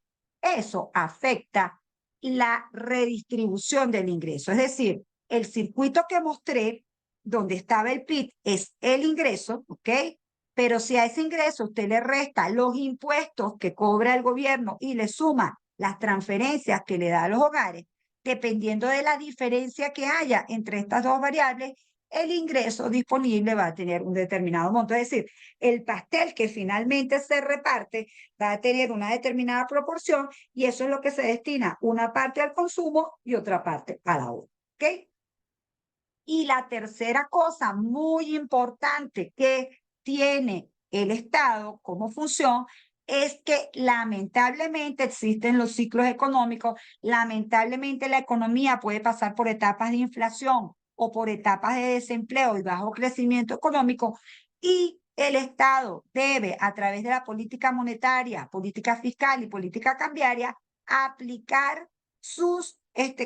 Eso afecta la redistribución del ingreso. Es decir, el circuito que mostré, donde estaba el PIB, es el ingreso, ¿ok? Pero si a ese ingreso usted le resta los impuestos que cobra el gobierno y le suma las transferencias que le da a los hogares, dependiendo de la diferencia que haya entre estas dos variables, el ingreso disponible va a tener un determinado monto. Es decir, el pastel que finalmente se reparte va a tener una determinada proporción y eso es lo que se destina una parte al consumo y otra parte a la otra. ¿Ok? Y la tercera cosa muy importante que tiene el Estado como función es que lamentablemente existen los ciclos económicos, lamentablemente la economía puede pasar por etapas de inflación o por etapas de desempleo y bajo crecimiento económico y el Estado debe, a través de la política monetaria, política fiscal y política cambiaria, aplicar sus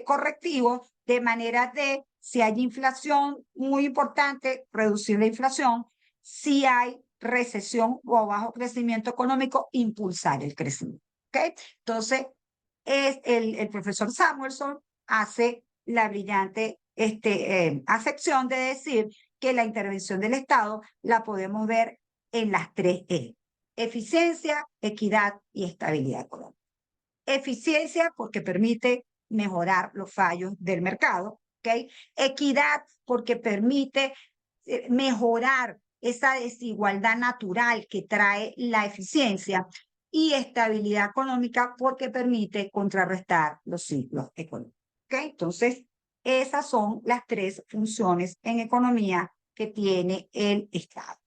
correctivos de manera de, si hay inflación muy importante, reducir la inflación, si hay recesión o bajo crecimiento económico, impulsar el crecimiento. ¿Okay? Entonces, el profesor Samuelson hace la brillante acepción de decir que la intervención del Estado la podemos ver en las tres E: eficiencia, equidad y estabilidad económica. Eficiencia porque permite mejorar los fallos del mercado, ¿ok? Equidad porque permite mejorar esa desigualdad natural que trae la eficiencia y estabilidad económica porque permite contrarrestar los ciclos económicos, ¿ok? Entonces, esas son las tres funciones en economía que tiene el Estado.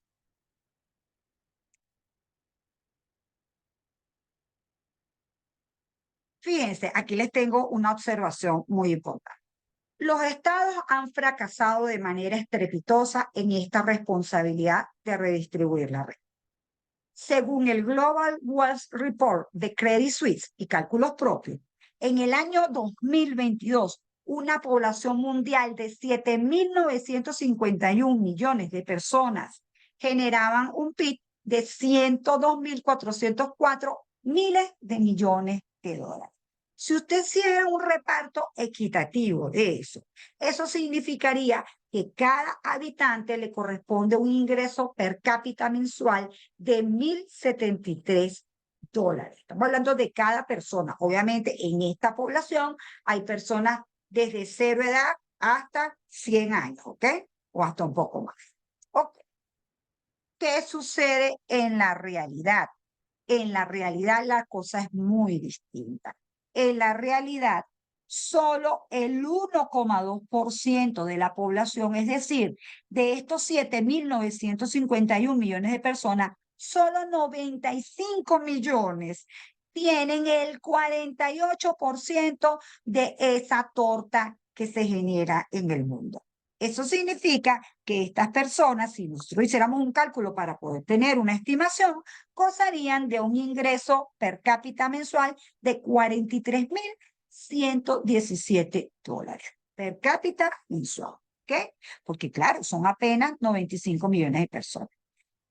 Fíjense, aquí les tengo una observación muy importante. Los estados han fracasado de manera estrepitosa en esta responsabilidad de redistribuir la renta. Según el Global Wealth Report de Credit Suisse y cálculos propios, en el año 2022, una población mundial de 7.951 millones de personas generaban un PIB de 102.404 miles de millones de dólares. Si usted hiciera un reparto equitativo de eso significaría que cada habitante le corresponde un ingreso per cápita mensual de $1.073. Estamos hablando de cada persona. Obviamente, en esta población hay personas desde 0 edad hasta 100 años, ¿ok? O hasta un poco más. ¿Ok? ¿Qué sucede en la realidad? En la realidad la cosa es muy distinta. En la realidad, solo el 1,2% de la población, es decir, de estos 7.951 millones de personas, solo 95 millones tienen el 48% de esa torta que se genera en el mundo. Eso significa que estas personas, si nosotros hiciéramos un cálculo para poder tener una estimación, gozarían de un ingreso per cápita mensual de $43.117 per cápita mensual. ¿Ok? Porque claro, son apenas 95 millones de personas.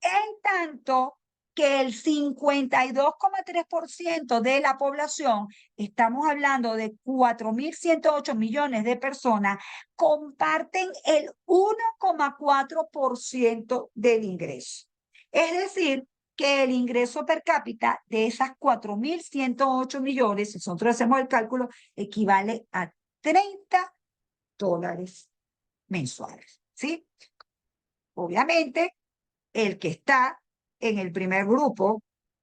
En tanto que el 52,3% de la población, estamos hablando de 4.108 millones de personas, comparten el 1,4% del ingreso. Es decir, que el ingreso per cápita de esas 4.108 millones, si nosotros hacemos el cálculo, equivale a $30 mensuales. ¿Sí? Obviamente, el que está en el primer grupo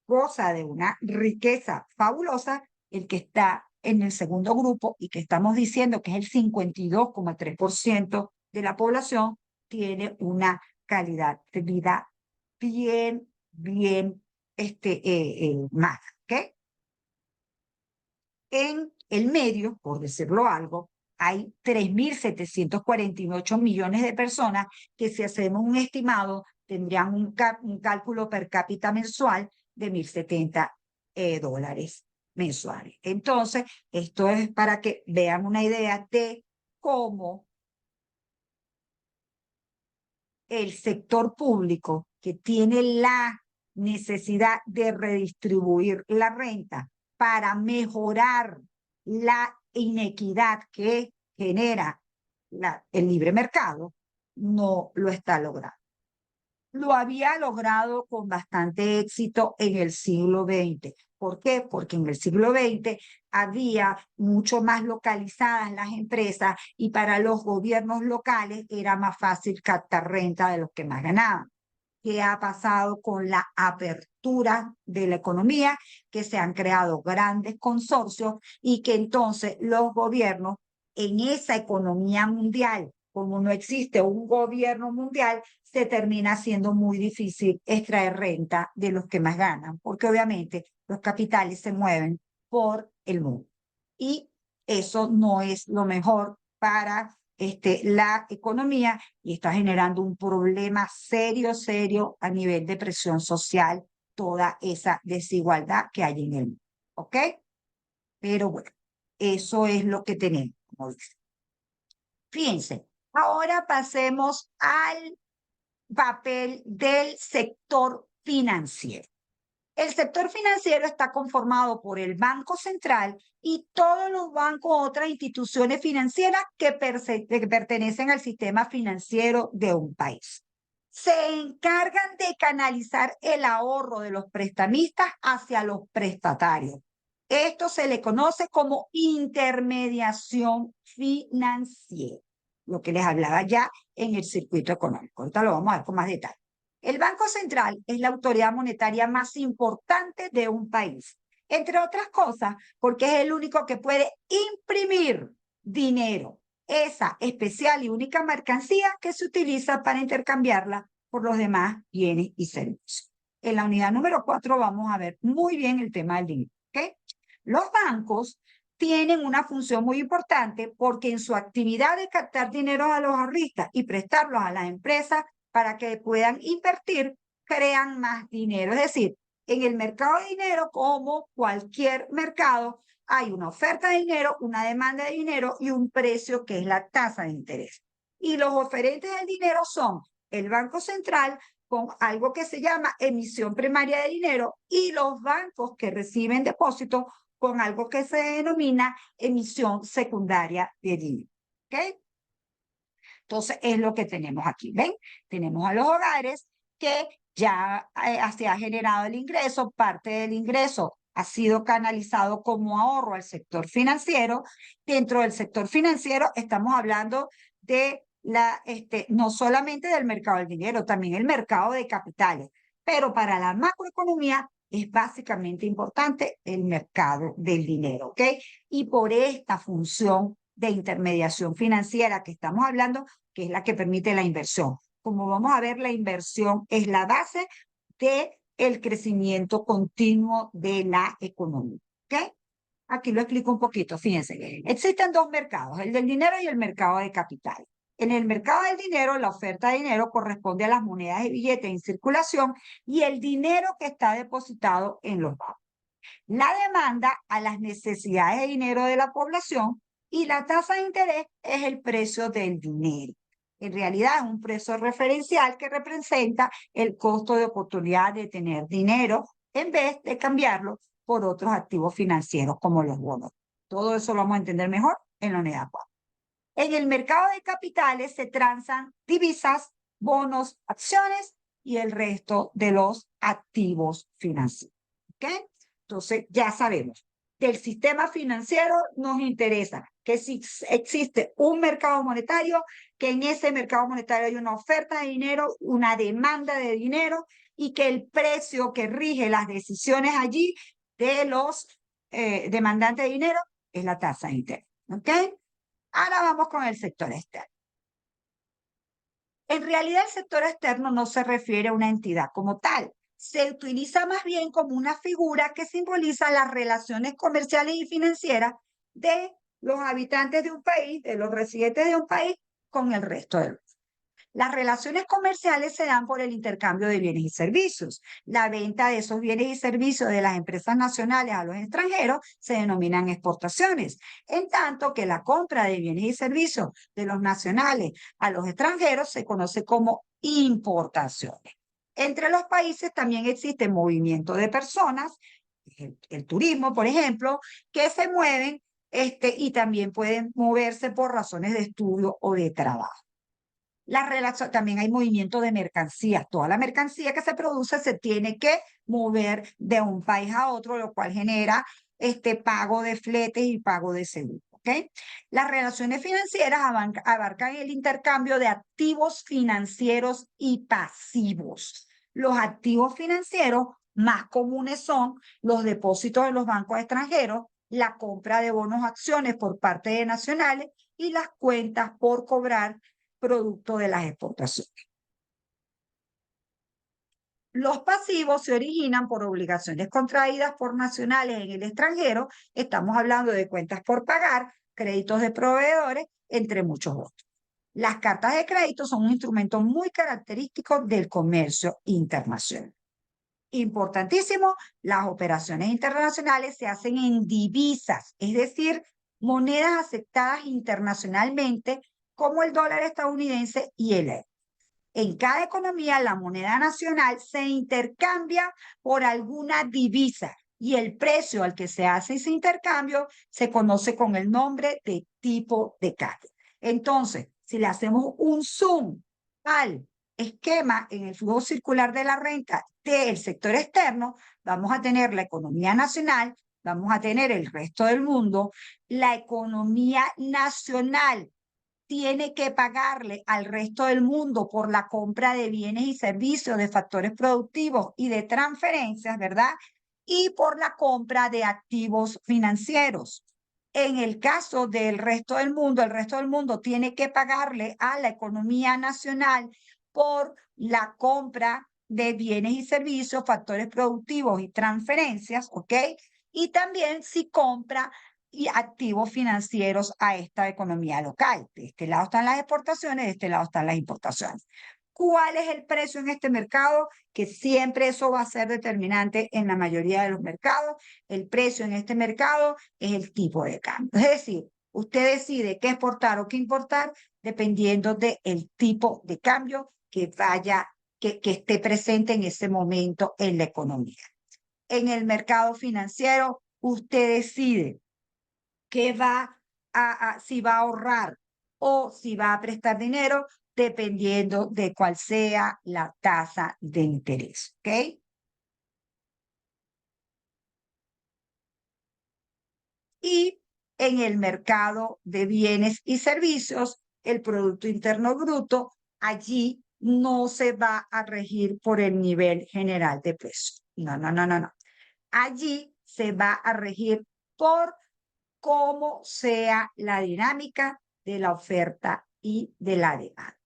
goza de una riqueza fabulosa, el que está en el segundo grupo y que estamos diciendo que es el 52,3% de la población, tiene una calidad de vida bien mala, ¿ok? En el medio, por decirlo algo, hay 3.748 millones de personas que, si hacemos un estimado, tendrían un cálculo per cápita mensual de $1.070 mensuales. Entonces, esto es para que vean una idea de cómo el sector público, que tiene la necesidad de redistribuir la renta para mejorar la inequidad que genera el libre mercado, no lo está logrando. Lo había logrado con bastante éxito en el siglo XX. ¿Por qué? Porque en el siglo XX había mucho más localizadas las empresas y para los gobiernos locales era más fácil captar renta de los que más ganaban. ¿Qué ha pasado con la apertura de la economía? Que se han creado grandes consorcios y que entonces los gobiernos en esa economía mundial, como no existe un gobierno mundial, se termina siendo muy difícil extraer renta de los que más ganan, porque obviamente los capitales se mueven por el mundo. Y eso no es lo mejor para la economía y está generando un problema serio, serio a nivel de presión social, toda esa desigualdad que hay en el mundo. ¿Ok? Pero bueno, eso es lo que tenemos, como dice. Fíjense, ahora pasemos al papel del sector financiero. El sector financiero está conformado por el Banco Central y todos los bancos o otras instituciones financieras que pertenecen al sistema financiero de un país. Se encargan de canalizar el ahorro de los prestamistas hacia los prestatarios. Esto se le conoce como intermediación financiera, lo que les hablaba ya en el circuito económico. Ahorita lo vamos a ver con más detalle. El Banco Central es la autoridad monetaria más importante de un país, entre otras cosas, porque es el único que puede imprimir dinero, esa especial y única mercancía que se utiliza para intercambiarla por los demás bienes y servicios. En la unidad número 4 vamos a ver muy bien el tema del dinero. ¿Okay? Los bancos tienen una función muy importante porque en su actividad de captar dinero a los ahorristas y prestarlos a las empresas para que puedan invertir, crean más dinero. Es decir, en el mercado de dinero, como cualquier mercado, hay una oferta de dinero, una demanda de dinero y un precio que es la tasa de interés. Y los oferentes del dinero son el Banco Central con algo que se llama emisión primaria de dinero y los bancos que reciben depósitos con algo que se denomina emisión secundaria de dinero. ¿Ok? Entonces, es lo que tenemos aquí. ¿Ven? Tenemos a los hogares que ya se ha generado el ingreso, parte del ingreso ha sido canalizado como ahorro al sector financiero. Dentro del sector financiero estamos hablando de no solamente del mercado del dinero, también el mercado de capitales. Pero para la macroeconomía es básicamente importante el mercado del dinero, ¿ok? Y por esta función de intermediación financiera que estamos hablando, que es la que permite la inversión. Como vamos a ver, la inversión es la base del crecimiento continuo de la economía. ¿Ok? Aquí lo explico un poquito. Fíjense, existen dos mercados, el del dinero y el mercado de capital. En el mercado del dinero, la oferta de dinero corresponde a las monedas y billetes en circulación y el dinero que está depositado en los bancos. La demanda a las necesidades de dinero de la población y la tasa de interés es el precio del dinero. En realidad es un precio referencial que representa el costo de oportunidad de tener dinero en vez de cambiarlo por otros activos financieros como los bonos. Todo eso lo vamos a entender mejor en la unidad 4. En el mercado de capitales se transan divisas, bonos, acciones y el resto de los activos financieros. ¿Ok? Entonces, ya sabemos, del sistema financiero nos interesa que si existe un mercado monetario, que en ese mercado monetario hay una oferta de dinero, una demanda de dinero y que el precio que rige las decisiones allí de los demandantes de dinero es la tasa de interés. ¿Ok? Ahora vamos con el sector externo. En realidad, el sector externo no se refiere a una entidad como tal. Se utiliza más bien como una figura que simboliza las relaciones comerciales y financieras de los habitantes de un país, de los residentes de un país, con el resto del mundo. Las relaciones comerciales se dan por el intercambio de bienes y servicios. La venta de esos bienes y servicios de las empresas nacionales a los extranjeros se denominan exportaciones, en tanto que la compra de bienes y servicios de los nacionales a los extranjeros se conoce como importaciones. Entre los países también existe movimiento de personas, el turismo, por ejemplo, que se mueven y también pueden moverse por razones de estudio o de trabajo. También hay movimiento de mercancías. Toda la mercancía que se produce se tiene que mover de un país a otro, lo cual genera pago de fletes y pago de seguro. ¿Okay? Las relaciones financieras abarcan el intercambio de activos financieros y pasivos. Los activos financieros más comunes son los depósitos en los bancos extranjeros, la compra de bonos acciones por parte de nacionales y las cuentas por cobrar producto de las exportaciones. Los pasivos se originan por obligaciones contraídas por nacionales en el extranjero. Estamos hablando de cuentas por pagar, créditos de proveedores, entre muchos otros. Las cartas de crédito son un instrumento muy característico del comercio internacional. Importantísimo, las operaciones internacionales se hacen en divisas, es decir, monedas aceptadas internacionalmente como el dólar estadounidense y el euro. En cada economía, la moneda nacional se intercambia por alguna divisa y el precio al que se hace ese intercambio se conoce con el nombre de tipo de cambio. Entonces, si le hacemos un zoom al esquema en el flujo circular de la renta del sector externo, vamos a tener la economía nacional, vamos a tener el resto del mundo, la economía nacional tiene que pagarle al resto del mundo por la compra de bienes y servicios, de factores productivos y de transferencias, ¿verdad? Y por la compra de activos financieros. En el caso del resto del mundo, el resto del mundo tiene que pagarle a la economía nacional por la compra de bienes y servicios, factores productivos y transferencias, ¿ok? Y también si compra y activos financieros a esta economía local. De este lado están las exportaciones, de este lado están las importaciones. ¿Cuál es el precio en este mercado? Que siempre eso va a ser determinante en la mayoría de los mercados. El precio en este mercado es el tipo de cambio. Es decir, usted decide qué exportar o qué importar dependiendo del tipo de cambio que que esté presente en ese momento en la economía. En el mercado financiero, usted decide que si va a ahorrar o si va a prestar dinero, dependiendo de cuál sea la tasa de interés. ¿Ok? Y en el mercado de bienes y servicios, el Producto Interno Bruto, allí no se va a regir por el nivel general de precios. No, no, no, no, no. Allí se va a regir por cómo sea la dinámica de la oferta y de la demanda.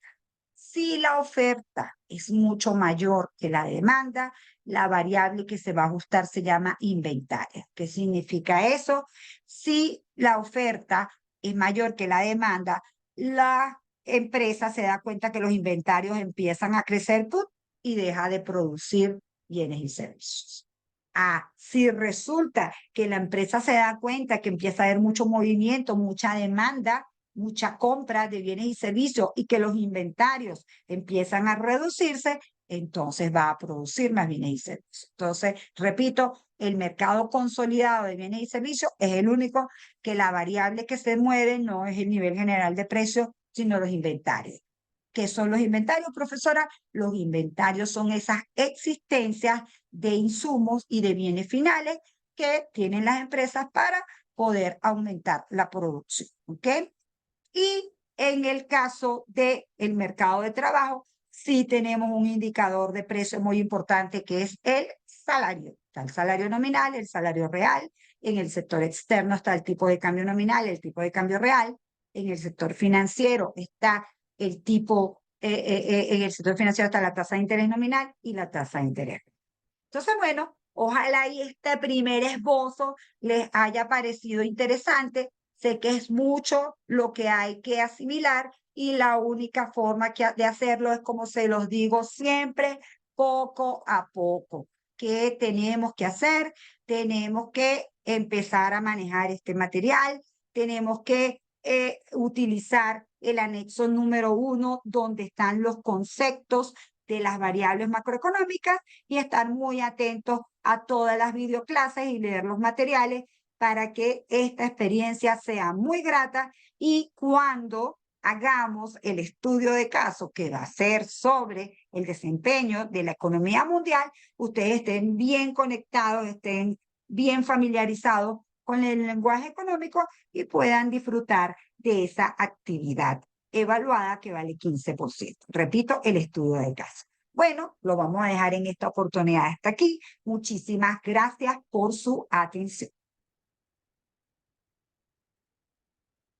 Si la oferta es mucho mayor que la demanda, la variable que se va a ajustar se llama inventario. ¿Qué significa eso? Si la oferta es mayor que la demanda, la empresa se da cuenta que los inventarios empiezan a crecer y deja de producir bienes y servicios. Si resulta que la empresa se da cuenta que empieza a haber mucho movimiento, mucha demanda, mucha compra de bienes y servicios y que los inventarios empiezan a reducirse, entonces va a producir más bienes y servicios. Entonces, repito, el mercado consolidado de bienes y servicios es el único que la variable que se mueve no es el nivel general de precios, sino los inventarios. ¿Qué son los inventarios, profesora? Los inventarios son esas existencias de insumos y de bienes finales que tienen las empresas para poder aumentar la producción. ¿Ok? Y en el caso del mercado de trabajo, sí tenemos un indicador de precio muy importante que es el salario. Está el salario nominal, el salario real. En el sector externo está el tipo de cambio nominal, el tipo de cambio real. En el sector financiero está el tipo, en el sector financiero está la tasa de interés nominal y la tasa de interés. Entonces, bueno, ojalá y este primer esbozo les haya parecido interesante. Sé que es mucho lo que hay que asimilar y la única forma de hacerlo es, como se los digo siempre, poco a poco. ¿Qué tenemos que hacer? Tenemos que empezar a manejar este material, tenemos que utilizar el anexo número 1, donde están los conceptos de las variables macroeconómicas, y estar muy atentos a todas las videoclases y leer los materiales para que esta experiencia sea muy grata, y cuando hagamos el estudio de caso que va a ser sobre el desempeño de la economía mundial, ustedes estén bien conectados, estén bien familiarizados con el lenguaje económico y puedan disfrutar de esa actividad evaluada que vale 15%. Repito, el estudio de caso. Bueno, lo vamos a dejar en esta oportunidad hasta aquí. Muchísimas gracias por su atención.